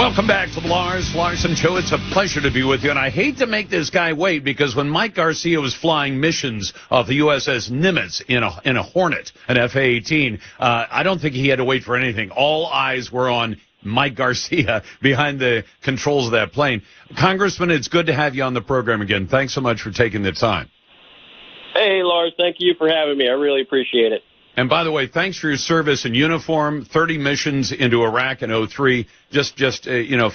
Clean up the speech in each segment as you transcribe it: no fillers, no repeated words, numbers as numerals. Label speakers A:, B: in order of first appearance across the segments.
A: Welcome back to the Lars Larson Show. It's a pleasure to be with you, and I hate to make this guy wait because when Mike Garcia was flying missions off the USS Nimitz in a Hornet, an F-A-18, I don't think he had to wait for anything. All eyes were on Mike Garcia behind the controls of that plane. Congressman, it's good to have you on the program again. Thanks so much for taking the time.
B: Hey, Lars, thank you for having me. I really appreciate it.
A: And by the way, thanks for your service in uniform, 30 missions into Iraq in 2003. Just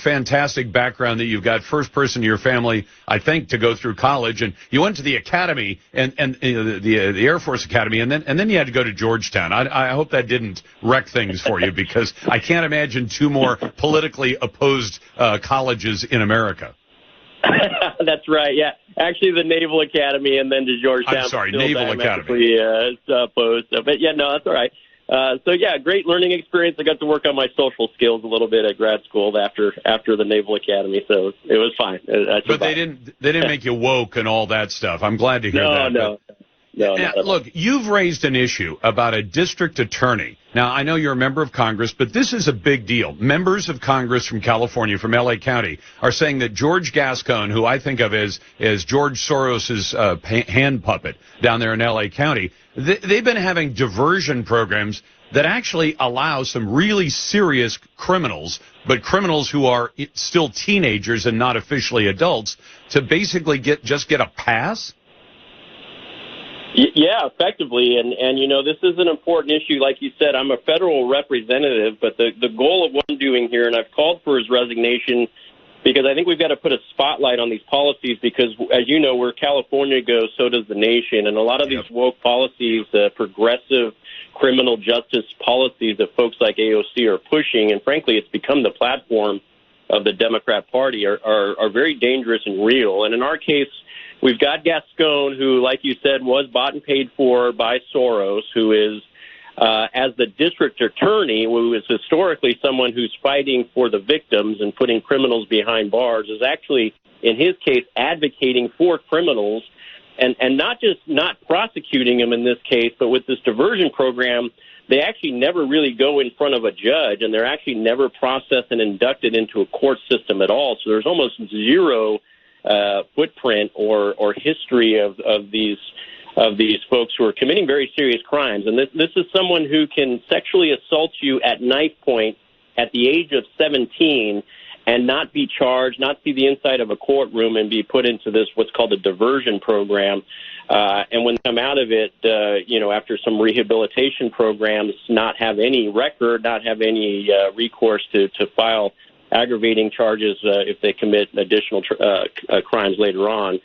A: fantastic background that you've got. First person in your family, I think, to go through college. And you went to the academy and the Air Force Academy, and then you had to go to Georgetown. I hope that didn't wreck things for you because I can't imagine two more politically opposed colleges in America.
B: That's right, yeah. Actually, the Naval Academy and then to Georgetown.
A: I'm sorry, Naval Academy.
B: Opposed. But, yeah, no, that's all right. Great learning experience. I got to work on my social skills a little bit at grad school after the Naval Academy, so it was fine.
A: But they didn't make you woke and all that stuff. I'm glad to hear that.
B: No.
A: Look, you've raised an issue about a district attorney. Now, I know you're a member of Congress, but this is a big deal. Members of Congress from California, from L.A. County, are saying that George Gascon, who I think of as George Soros's hand puppet down there in L.A. County, they've been having diversion programs that actually allow some really serious criminals, but criminals who are still teenagers and not officially adults, to basically get a pass.
B: Yeah, effectively. And this is an important issue. Like you said, I'm a federal representative, but the goal of what I'm doing here, and I've called for his resignation because I think we've got to put a spotlight on these policies because, as you know, where California goes, so does the nation. And a lot of these woke policies, progressive criminal justice policies that folks like AOC are pushing, and frankly, it's become the platform of the Democrat Party, are very dangerous and real. And in our case, we've got Gascon, who, like you said, was bought and paid for by Soros, who is, as the district attorney, who is historically someone who's fighting for the victims and putting criminals behind bars, is actually, in his case, advocating for criminals and not just not prosecuting them in this case, but with this diversion program, they actually never really go in front of a judge, and they're actually never processed and inducted into a court system at all. So there's almost zero footprint or history of these folks who are committing very serious crimes. And this is someone who can sexually assault you at knife point at the age of 17 and not be charged, not see the inside of a courtroom and be put into this what's called a diversion program. And when they come out of it, after some rehabilitation programs, not have any record, not have any recourse to file aggravating charges if they commit additional crimes later on.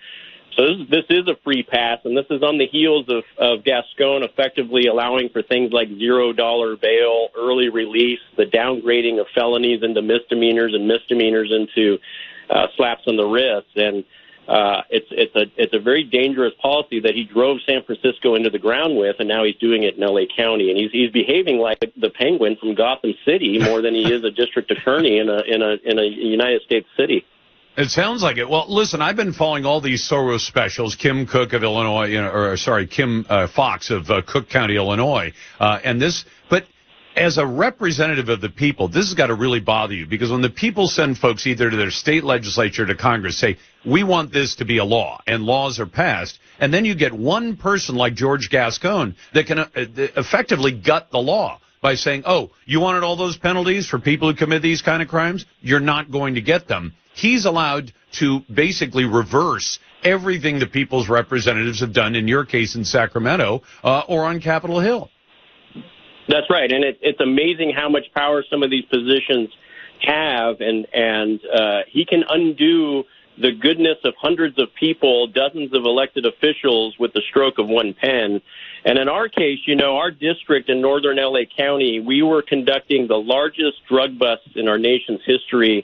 B: So this is a free pass, and this is on the heels of Gascon effectively allowing for things like $0 bail, early release, the downgrading of felonies into misdemeanors and misdemeanors into slaps on the wrist. And it's a very dangerous policy that he drove San Francisco into the ground with, and now he's doing it in L.A. County. And he's behaving like the Penguin from Gotham City more than he is a district attorney in a United States city.
A: It sounds like it. Well, listen, I've been following all these Soros specials. Kim Cook of Illinois, Kim Fox of Cook County, Illinois, but as a representative of the people, this has got to really bother you because when the people send folks either to their state legislature or to Congress, say, we want this to be a law, and laws are passed, and then you get one person like George Gascon that can effectively gut the law by saying, oh, you wanted all those penalties for people who commit these kind of crimes? You're not going to get them. He's allowed to basically reverse everything the people's representatives have done, in your case in Sacramento or on Capitol Hill.
B: That's right, and it's amazing how much power some of these positions have, and he can undo the goodness of hundreds of people, dozens of elected officials with the stroke of one pen. And in our case, our district in northern L.A. County, we were conducting the largest drug busts in our nation's history.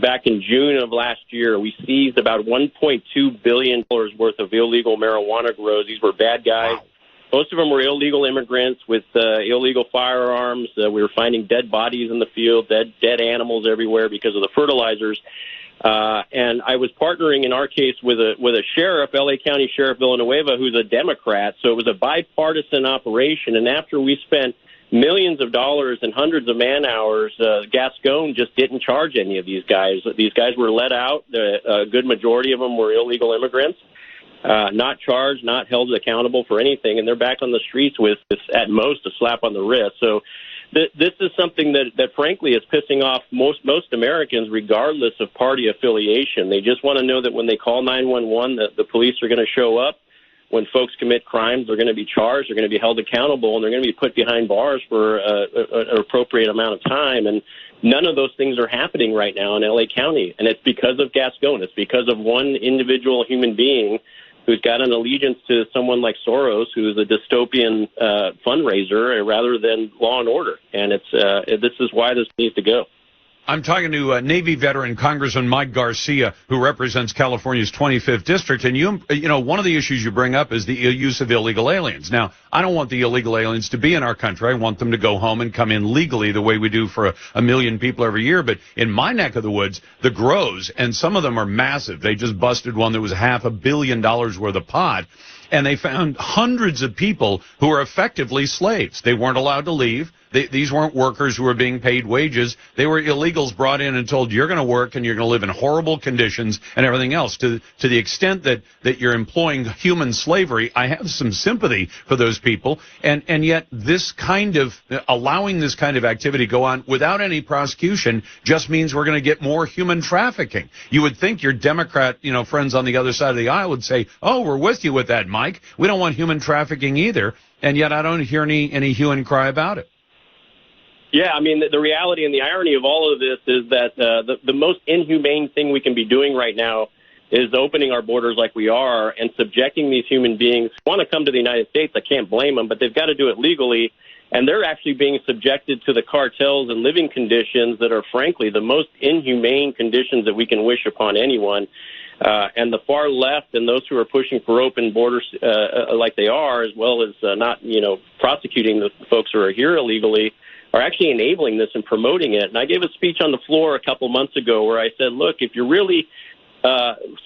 B: Back in June of last year, we seized about $1.2 billion worth of illegal marijuana grows. These were bad guys. Wow. Most of them were illegal immigrants with illegal firearms. We were finding dead bodies in the field, dead animals everywhere because of the fertilizers. And I was partnering in our case with a sheriff, L.A. County Sheriff Villanueva, who's a Democrat. So it was a bipartisan operation. And after we spent millions of dollars and hundreds of man hours. Gascon just didn't charge any of these guys. These guys were let out. A good majority of them were illegal immigrants, not charged, not held accountable for anything, and they're back on the streets with at most a slap on the wrist. So this is something that frankly is pissing off most Americans, regardless of party affiliation. They just want to know that when they call 911, that the police are going to show up. When folks commit crimes, they're going to be charged, they're going to be held accountable, and they're going to be put behind bars for an appropriate amount of time. And none of those things are happening right now in L.A. County, and it's because of Gascon. It's because of one individual human being who's got an allegiance to someone like Soros, who's a dystopian fundraiser, rather than law and order. And this is why this needs to go.
A: I'm talking to Navy veteran Congressman Mike Garcia, who represents California's 25th district. And you know, one of the issues you bring up is the use of illegal aliens. Now, I don't want the illegal aliens to be in our country. I want them to go home and come in legally the way we do for a million people every year. But in my neck of the woods, the grows, and some of them are massive. They just busted one that was $500 million worth of pot. And they found hundreds of people who are effectively slaves. They weren't allowed to leave. These weren't workers who were being paid wages. They were illegals brought in and told, you're going to work and you're going to live in horrible conditions and everything else. To the extent that you're employing human slavery, I have some sympathy for those people. And yet this kind of, allowing this kind of activity go on without any prosecution just means we're going to get more human trafficking. You would think your Democrat, friends on the other side of the aisle would say, oh, we're with you with that, Mike. We don't want human trafficking either. And yet I don't hear any hue and cry about it.
B: Yeah, I mean, the reality and the irony of all of this is that the most inhumane thing we can be doing right now is opening our borders like we are and subjecting these human beings who want to come to the United States. I can't blame them, but they've got to do it legally. And they're actually being subjected to the cartels and living conditions that are, frankly, the most inhumane conditions that we can wish upon anyone. And the far left and those who are pushing for open borders like they are, as well as not, prosecuting the folks who are here illegally, are actually enabling this and promoting it. And I gave a speech on the floor a couple months ago where I said, look, if you're really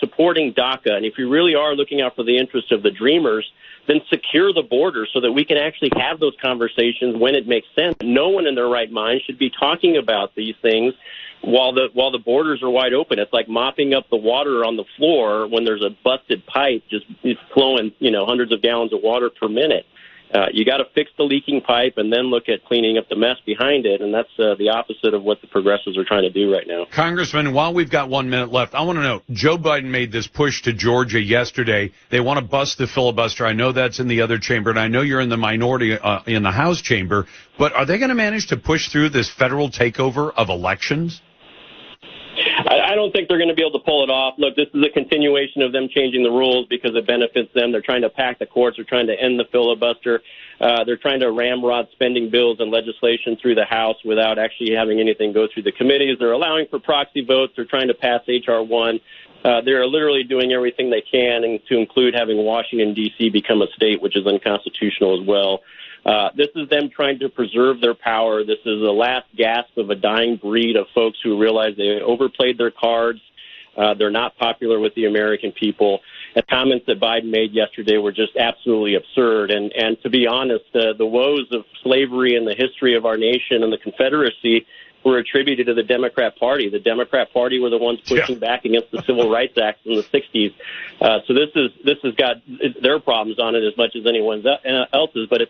B: supporting DACA and if you really are looking out for the interests of the dreamers, then secure the border so that we can actually have those conversations when it makes sense. No one in their right mind should be talking about these things while the borders are wide open. It's like mopping up the water on the floor when there's a busted pipe just flowing, hundreds of gallons of water per minute. You got to fix the leaking pipe and then look at cleaning up the mess behind it, and that's the opposite of what the progressives are trying to do right now.
A: Congressman, while we've got 1 minute left, I want to know, Joe Biden made this push to Georgia yesterday. They want to bust the filibuster. I know that's in the other chamber, and I know you're in the minority in the House chamber, but are they going to manage to push through this federal takeover of elections?
B: I don't think they're going to be able to pull it off. Look, this is a continuation of them changing the rules because it benefits them. They're trying to pack the courts. They're trying to end the filibuster. They're trying to ramrod spending bills and legislation through the House without actually having anything go through the committees. They're allowing for proxy votes. They're trying to pass H.R. 1. They're literally doing everything they can, and to include having Washington, D.C. become a state, which is unconstitutional as well. This is them trying to preserve their power. This is the last gasp of a dying breed of folks who realize they overplayed their cards. They're not popular with the American people. And comments that Biden made yesterday were just absolutely absurd. And to be honest, the woes of slavery in the history of our nation and the Confederacy were attributed to the Democrat Party. The Democrat Party were the ones pushing back against the Civil Rights Act in the 60s. So this has got their problems on it as much as anyone else's, but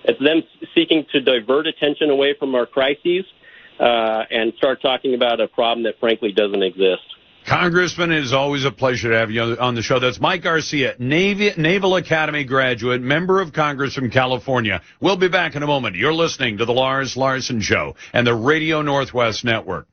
B: it's them seeking to divert attention away from our crises and start talking about a problem that frankly doesn't exist.
A: Congressman, it is always a pleasure to have you on the show. That's Mike Garcia, Naval Academy graduate, member of Congress from California. We'll be back in a moment. You're listening to The Lars Larson Show and the Radio Northwest Network.